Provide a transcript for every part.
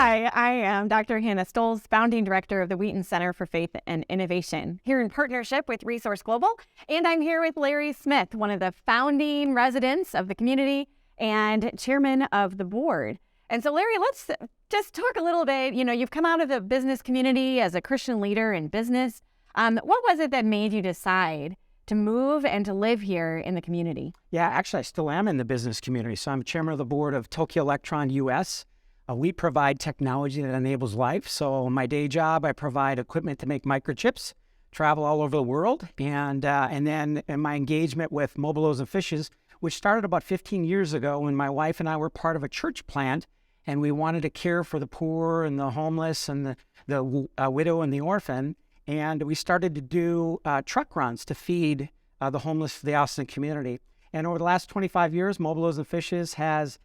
Hi, I am Dr. Hannah Stoltze, founding director of the Wheaton Center for Faith and Innovation, here in partnership with Resource Global. And I'm here with Larry Smith, one of the founding residents of the community and chairman of the board. And so, Larry, let's just talk a little bit. You know, you've come out of the business community as a Christian leader in business. What was it that made you decide to move and to live here in the community? Yeah, actually, I still am in the business community. So I'm chairman of the board of Tokyo Electron US. We provide technology that enables life. So in my day job, I provide equipment to make microchips, travel all over the world. And then in my engagement with Mobile Loaves and Fishes, which started about 15 years ago when my wife and I were part of a church plant, and we wanted to care for the poor and the homeless and the widow and the orphan. And we started to do truck runs to feed the homeless for the Austin community. And over the last 25 years, Mobile Loaves and Fishes has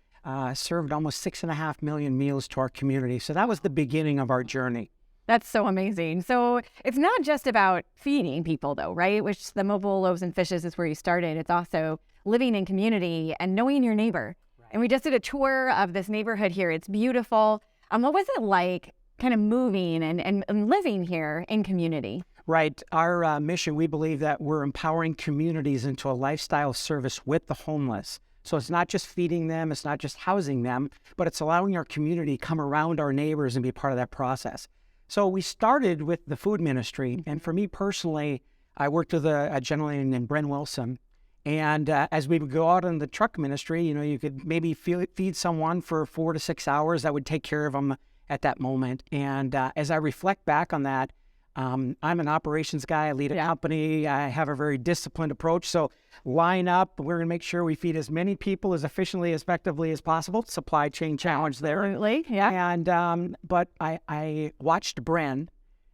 served almost 6.5 million meals to our community. So that was the beginning of our journey. That's so amazing. So it's not just about feeding people, though, right? Which the Mobile Loaves and Fishes is where you started. It's also living in community and knowing your neighbor. Right. And we just did a tour of this neighborhood here. It's beautiful. What was it like kind of moving and living here in community? Right. Our mission, we believe that we're empowering communities into a lifestyle of service with the homeless. So it's not just feeding them, it's not just housing them, but it's allowing our community come around our neighbors and be part of that process. So we started with the food ministry. And for me personally, I worked with a gentleman named Bren Wilson. And as we would go out in the truck ministry, you know, you could maybe feed someone for 4 to 6 hours. That would take care of them at that moment. And as I reflect back on that, I'm an operations guy. I lead a company. I have a very disciplined approach. So line up. We're going to make sure we feed as many people as efficiently, as effectively as possible. Supply chain challenge there. Absolutely, yeah. And but I watched Bren,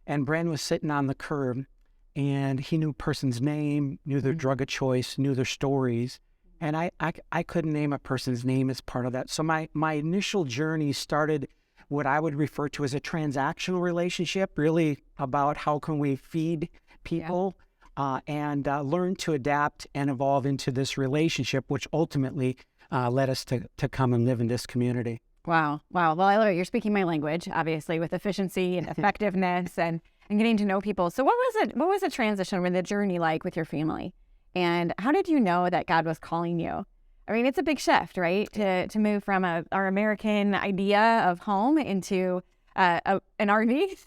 and Bren was sitting on the curb, and he knew a person's name, knew their drug of choice, knew their stories. And I couldn't name a person's name as part of that. So my initial journey started what I would refer to as a transactional relationship, really about how can we feed people and learn to adapt and evolve into this relationship, which ultimately led us to come and live in this community. Wow. Well, I love it. You're speaking my language, obviously, with efficiency and effectiveness and getting to know people. So what was the transition or the journey like with your family? And how did you know that God was calling you? I mean, it's a big shift, right? To move from our American idea of home into an RV,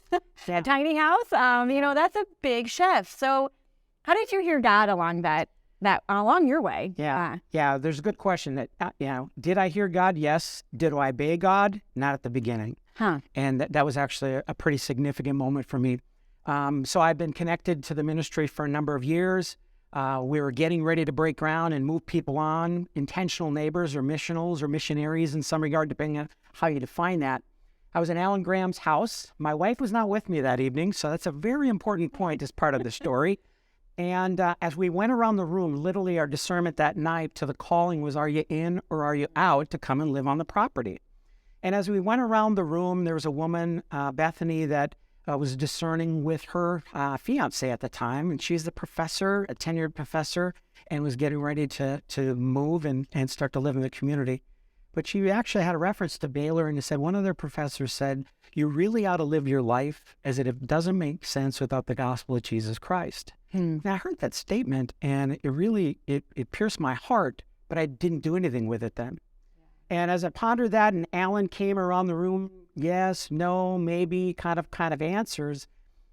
a tiny house. You know, that's a big shift. So how did you hear God along along your way? Yeah. There's a good question that, did I hear God? Yes. Did I obey God? Not at the beginning. And that was actually a pretty significant moment for me. So I've been connected to the ministry for a number of years. We were getting ready to break ground and move people on, intentional neighbors or missionals or missionaries in some regard, depending on how you define that. I was in Alan Graham's house. My wife was not with me that evening, so that's a very important point as part of the story. And as we went around the room, literally our discernment that night to the calling was, are you in or are you out to come and live on the property? And as we went around the room, there was a woman, Bethany, that was discerning with her fiance at the time, and she's a professor, a tenured professor, and was getting ready to move and start to live in the community. But she actually had a reference to Baylor, and it said, one of their professors said, you really ought to live your life as if it doesn't make sense without the gospel of Jesus Christ. And I heard that statement, and it pierced my heart, but I didn't do anything with it then. And as I pondered that, and Alan came around the room, yes, no, maybe kind of answers,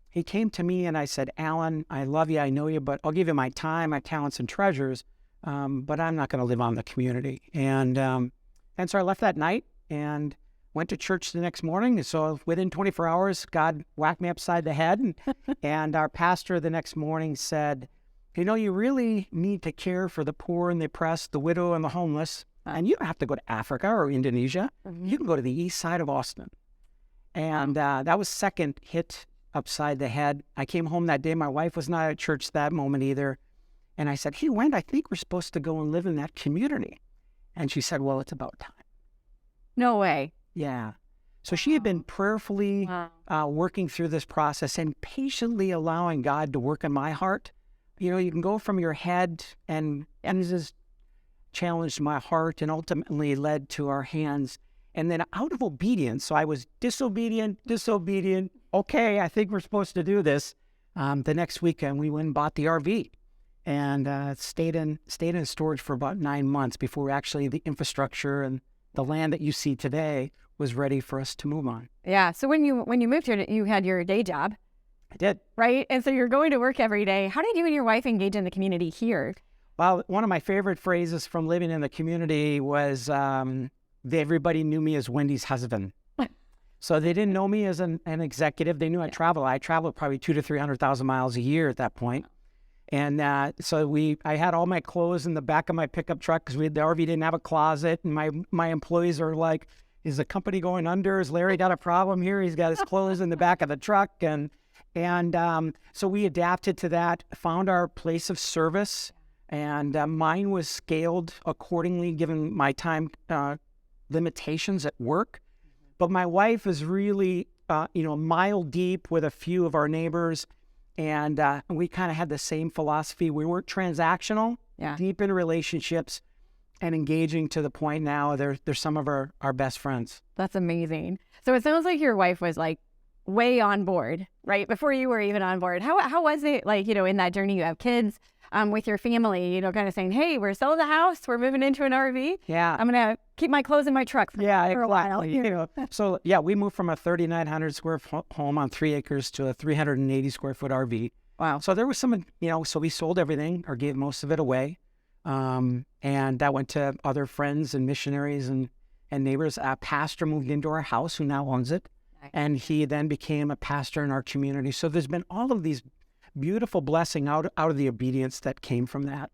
he came to me and I said, Alan, I love you, I know you, but I'll give you my time, my talents and treasures, but I'm not going to live on the community. And so I left that night and went to church the next morning. And so within 24 hours, God whacked me upside the head. And our pastor the next morning said, you know, you really need to care for the poor and the oppressed, the widow and the homeless. And you don't have to go to Africa or Indonesia. You can go to the east side of Austin. And that was second hit upside the head. I came home that day. My wife was not at church that moment either. And I said, hey, Wendy, I think we're supposed to go and live in that community. And she said, well, it's about time. No way. Yeah. So she had been prayerfully working through this process and patiently allowing God to work in my heart. You know, you can go from your head and this is challenged my heart and ultimately led to our hands. And then out of obedience, so I was disobedient. Okay, I think we're supposed to do this. The next weekend, we went and bought the RV and stayed in storage for about 9 months before actually the infrastructure and the land that you see today was ready for us to move on. Yeah. So when you moved here, you had your day job. I did. Right? And so you're going to work every day. How did you and your wife engage in the community here? Well, one of my favorite phrases from living in the community was everybody knew me as Wendy's husband. So they didn't know me as an executive. They knew I traveled. I traveled probably 200,000 to 300,000 miles a year at that point. And so I had all my clothes in the back of my pickup truck because the RV didn't have a closet. And my employees are like, is the company going under? Has Larry got a problem here? He's got his clothes in the back of the truck. And so we adapted to that, found our place of service. And mine was scaled accordingly, given my time limitations at work. But my wife is really, mile deep with a few of our neighbors. And we kind of had the same philosophy. We weren't transactional, deep in relationships and engaging to the point now they're some of our best friends. That's amazing. So it sounds like your wife was like way on board, right? Before you were even on board. How was it like, in that journey? You have kids with your family, kind of saying, hey, we're selling the house. We're moving into an RV. Yeah. I'm going to keep my clothes in my truck for a while. So, we moved from a 3,900 square foot home on 3 acres to a 380 square foot RV. Wow. So there was some, so we sold everything or gave most of it away. And that went to other friends and missionaries and neighbors. A pastor moved into our house who now owns it. Nice. And he then became a pastor in our community. So there's been all of these beautiful blessing out of the obedience that came from that.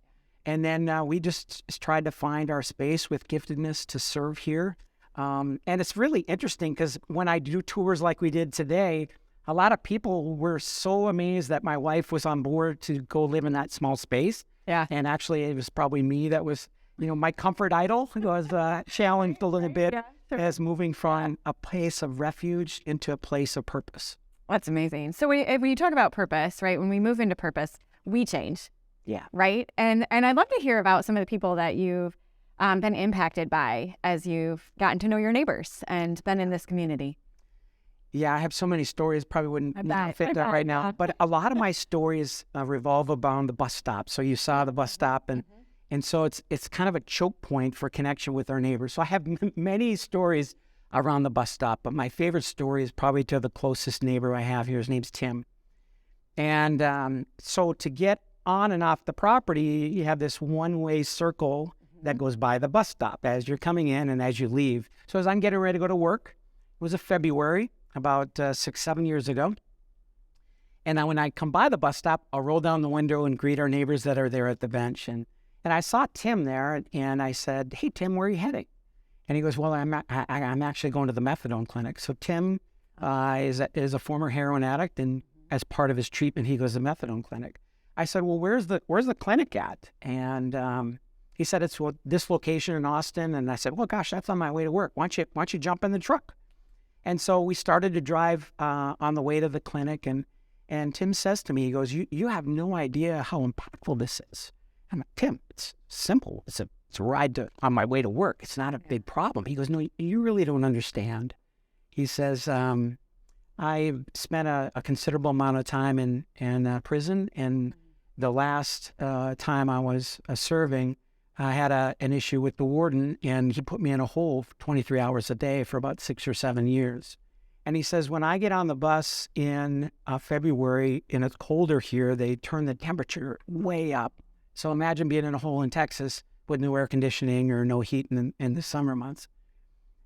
And then we just tried to find our space with giftedness to serve here. And it's really interesting because when I do tours like we did today, a lot of people were so amazed that my wife was on board to go live in that small space. Yeah. And actually it was probably me that was, my comfort idol was challenged a little bit as moving from a place of refuge into a place of purpose. That's amazing. So when you talk about purpose, right, when we move into purpose, we change. Yeah. Right? And I'd love to hear about some of the people that you've been impacted by as you've gotten to know your neighbors and been in this community. Yeah, I have so many stories, probably wouldn't fit that right now. But a lot of my stories revolve around the bus stop. So you saw the bus stop, and so it's kind of a choke point for connection with our neighbors. So I have many stories around the bus stop, but my favorite story is probably to the closest neighbor I have here. His name's Tim. And so to get on and off the property, you have this one-way circle that goes by the bus stop as you're coming in and as you leave. So as I'm getting ready to go to work, it was a February, about 6-7 years ago. And now when I come by the bus stop, I'll roll down the window and greet our neighbors that are there at the bench. And I saw Tim there, and I said, hey, Tim, where are you heading? And he goes, well, I'm actually going to the methadone clinic. So Tim is a former heroin addict, and as part of his treatment, he goes to the methadone clinic. I said, well, where's the clinic at? And he said, it's this location in Austin. And I said, well, gosh, that's on my way to work. Why don't you jump in the truck? And so we started to drive on the way to the clinic. And Tim says to me, he goes, you have no idea how impactful this is. I'm like, Tim, it's simple. It's a ride on my way to work. It's not a big problem. He goes, no, you really don't understand. He says, I spent a considerable amount of time in prison, and the last time I was serving, I had an issue with the warden, and he put me in a hole for 23 hours a day for about 6 or 7 years. And he says, when I get on the bus in February, and it's colder here, they turn the temperature way up. So imagine being in a hole in Texas with no air conditioning or no heat in the summer months.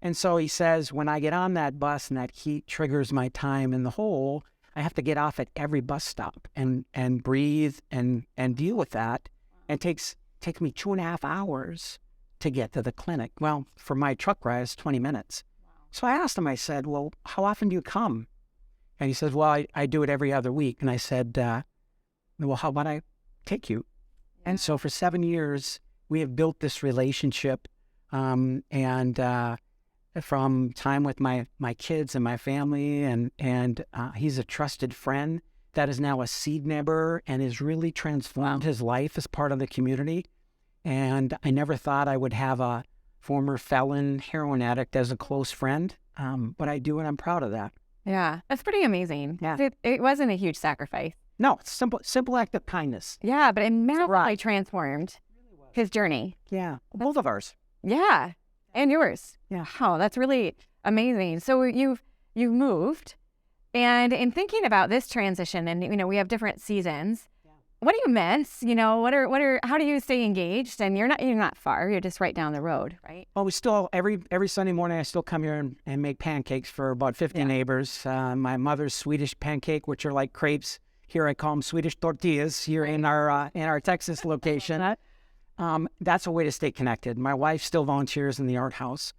And so he says, when I get on that bus and that heat triggers my time in the hole, I have to get off at every bus stop and breathe and deal with that. And takes me 2.5 hours to get to the clinic. Well, for my truck ride, it's 20 minutes. Wow. So I asked him, I said, well, how often do you come? And he says, well, I do it every other week. And I said, well, how about I take you? Yeah. And so for 7 years, we have built this relationship, and from time with my kids and my family, and he's a trusted friend that is now a seed neighbor and has really transformed his life as part of the community. And I never thought I would have a former felon, heroin addict as a close friend. But I do, and I'm proud of that. Yeah, that's pretty amazing. Yeah. It wasn't a huge sacrifice. No, it's simple act of kindness. Yeah, but it massively transformed his journey. Yeah, both of ours. Yeah, and yours. Yeah. Oh, that's really amazing. So you've moved, and in thinking about this transition, and we have different seasons. What do you miss? How do you stay engaged? And you're not far. You're just right down the road, right? Well, we still, every Sunday morning, I still come here and make pancakes for about 50 neighbors. My mother's Swedish pancake, which are like crepes. Here I call them Swedish tortillas here in our Texas location. That's a way to stay connected. My wife still volunteers in the art house.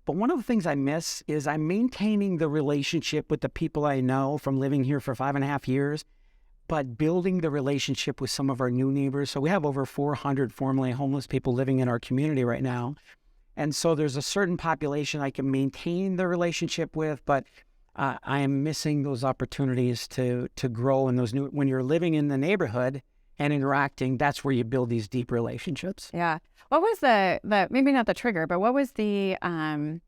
But one of the things I miss is I'm maintaining the relationship with the people I know from living here for 5.5 years, but building the relationship with some of our new neighbors. So we have over 400 formerly homeless people living in our community right now. And so there's a certain population I can maintain the relationship with, but I am missing those opportunities to grow in those new, when you're living in the neighborhood and interacting, that's where you build these deep relationships. Yeah. What was the maybe not the trigger, but what was the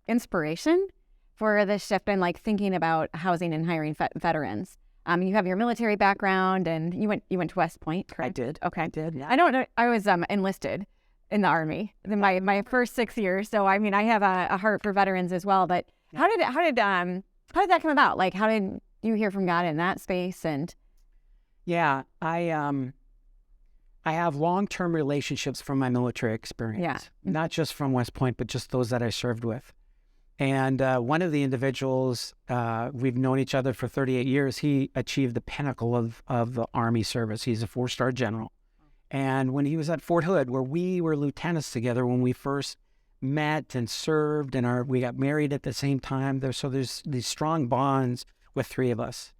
inspiration for this shift in thinking about housing and hiring veterans? You have your military background, and you went to West Point, correct? I did. Okay. I did. Yeah. I don't know. I was enlisted in the Army in my first 6 years, so I mean I have a heart for veterans as well. But how did that come about? How did you hear from God in that space? And yeah, I have long-term relationships from my military experience. Yeah. Not just from West Point, but just those that I served with. And one of the individuals, we've known each other for 38 years. He achieved the pinnacle of the Army service. He's a 4-star general. And when he was at Fort Hood, where we were lieutenants together when we first met and served, and we got married at the same time. There's these strong bonds with 3 of us.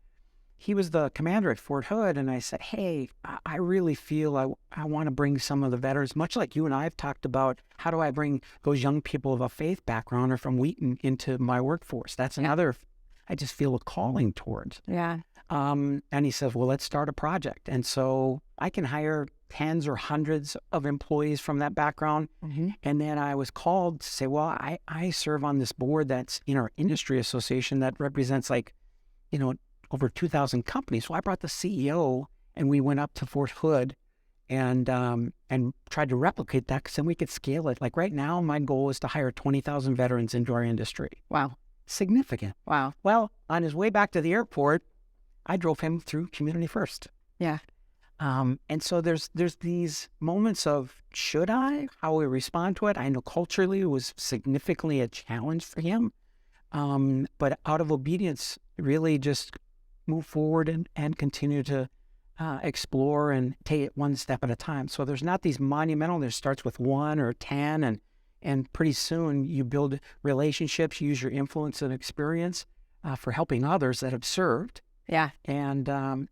He was the commander at Fort Hood, and I said, hey, I really feel I want to bring some of the veterans, much like you and I have talked about, how do I bring those young people of a faith background or from Wheaton into my workforce? That's another, I just feel a calling towards. Yeah. And he says, well, let's start a project. And so I can hire tens or hundreds of employees from that background. Mm-hmm. And then I was called to say, well, I serve on this board that's in our industry association that represents over 2,000 companies. So I brought the CEO, and we went up to Fort Hood and tried to replicate that, because then we could scale it. Like right now, my goal is to hire 20,000 veterans into our industry. Wow. Significant. Wow. Well, on his way back to the airport, I drove him through Community First. Yeah. And so there's these moments of, should I? How we respond to it? I know culturally it was significantly a challenge for him. But out of obedience, really just move forward and continue to explore and take it one step at a time. So there's not these monumental, there starts with 1 or 10, and pretty soon you build relationships, use your influence and experience for helping others that have served. Yeah. And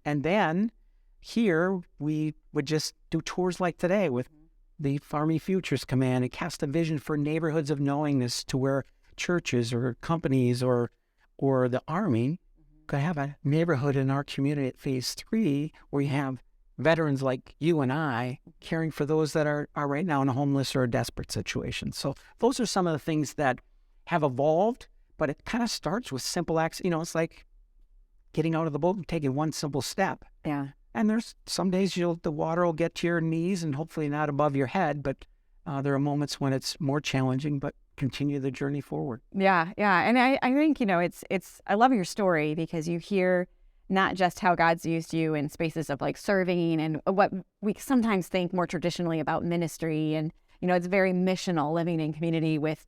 then here we would just do tours like today with the Army Futures Command and cast a vision for neighborhoods of knowingness, to where churches or companies or the Army could have a neighborhood in our community at Phase 3 where you have veterans like you and I caring for those that are right now in a homeless or a desperate situation. So those are some of the things that have evolved, but it kind of starts with simple acts. It's like getting out of the boat and taking one simple step. Yeah. And there's some days the water will get to your knees and hopefully not above your head, but there are moments when it's more challenging, but continue the journey forward. Yeah. Yeah. And I think, I love your story, because you hear not just how God's used you in spaces of serving and what we sometimes think more traditionally about ministry. And, it's very missional, living in community with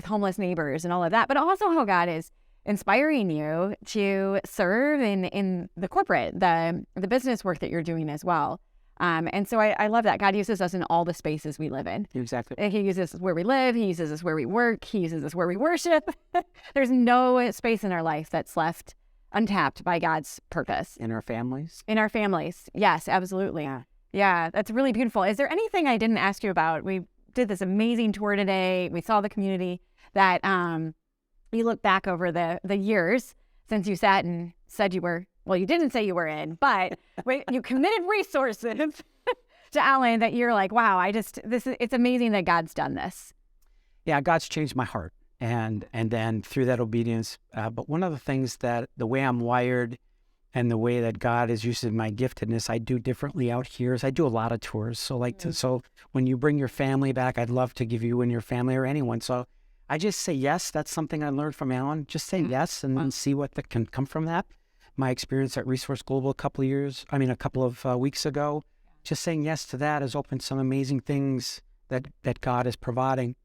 homeless neighbors and all of that, but also how God is inspiring you to serve in the corporate, the business work that you're doing as well. And so I love that God uses us in all the spaces we live in. Exactly. He uses us where we live. He uses us where we work. He uses us where we worship. There's no space in our life that's left untapped by God's purpose. In our families. In our families. Yes, absolutely. Yeah, that's really beautiful. Is there anything I didn't ask you about? We did this amazing tour today. We saw the community that you look back over the years since you sat and said you were, well, you didn't say you were in, but you committed resources to Alan that you're like, wow, it's amazing that God's done this. Yeah, God's changed my heart. And then through that obedience, but one of the things that the way I'm wired and the way that God is using my giftedness, I do differently out here is I do a lot of tours. So so when you bring your family back, I'd love to give you and your family or anyone. So I just say yes. That's something I learned from Alan. Just say yes and then see what can come from that. My experience at Resource Global a couple of weeks ago, just saying yes to that has opened some amazing things that God is providing.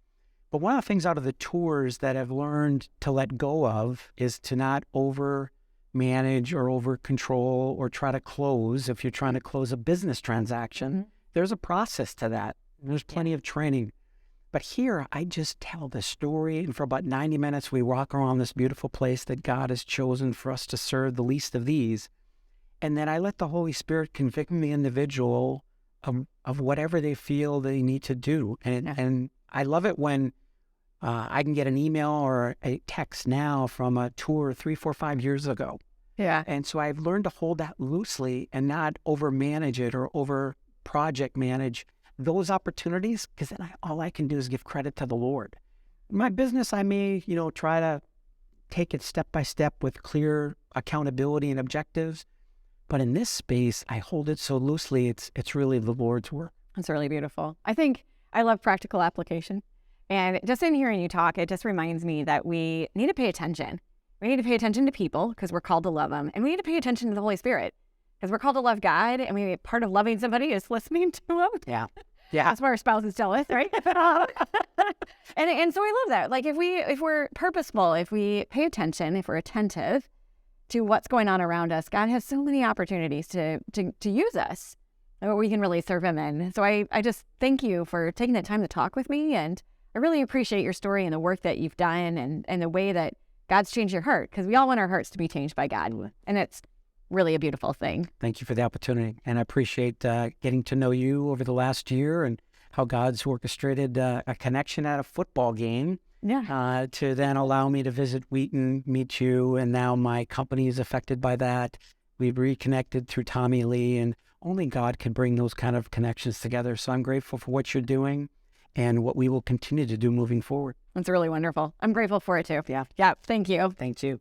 But one of the things out of the tours that I've learned to let go of is to not over manage or over control or try to close. If you're trying to close a business transaction, there's a process to that. There's plenty of training. But here, I just tell the story, and for about 90 minutes, we walk around this beautiful place that God has chosen for us to serve the least of these. And then I let the Holy Spirit convict the individual of whatever they feel they need to do. And I love it when I can get an email or a text now from a tour 3, 4, 5 years ago. Yeah. And so I've learned to hold that loosely and not over manage it or over project manage those opportunities, because then all I can do is give credit to the Lord. My business, I may, try to take it step by step with clear accountability and objectives. But in this space, I hold it so loosely, it's really the Lord's work. It's really beautiful. I think I love practical application. And just in hearing you talk, it just reminds me that we need to pay attention. We need to pay attention to people because we're called to love them. And we need to pay attention to the Holy Spirit because we're called to love God. And part of loving somebody is listening to them. Yeah. That's what our spouses tell us, right? and so I love that. Like if we're purposeful, if we pay attention, if we're attentive to what's going on around us, God has so many opportunities to use us where we can really serve him in. So I just thank you for taking the time to talk with me. And I really appreciate your story and the work that you've done and the way that God's changed your heart, because we all want our hearts to be changed by God. And it's really a beautiful thing. Thank you for the opportunity. And I appreciate getting to know you over the last year and how God's orchestrated a connection at a football game to then allow me to visit Wheaton, meet you. And now my company is affected by that. We've reconnected through Tommy Lee, and only God can bring those kind of connections together. So I'm grateful for what you're doing and what we will continue to do moving forward. That's really wonderful. I'm grateful for it too. Yeah. Yeah. Thank you. Thank you.